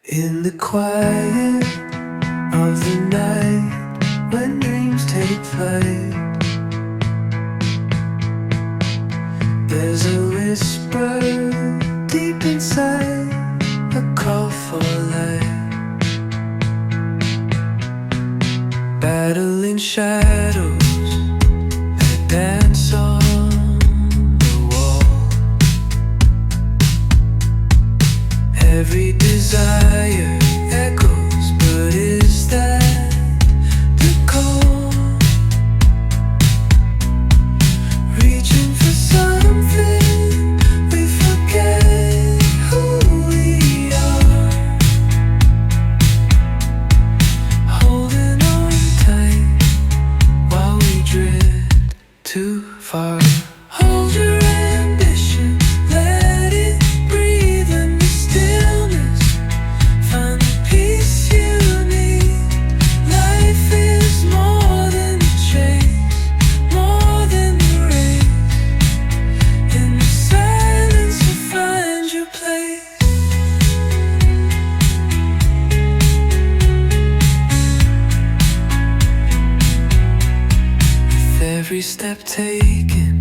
In the quiet of the night, when dreams take flight, there's a whisper deep inside, a call for light. Battling shadows that dance on the wall. Every desire echoes, but is that the call? Reaching for something, we forget who we are. Holding on tight while we drift too far. Hold your ambition, let it breathe in the stillness. Find the peace you need. Life is more than the chase, more than the race. In the silence you find your place. With every step taken,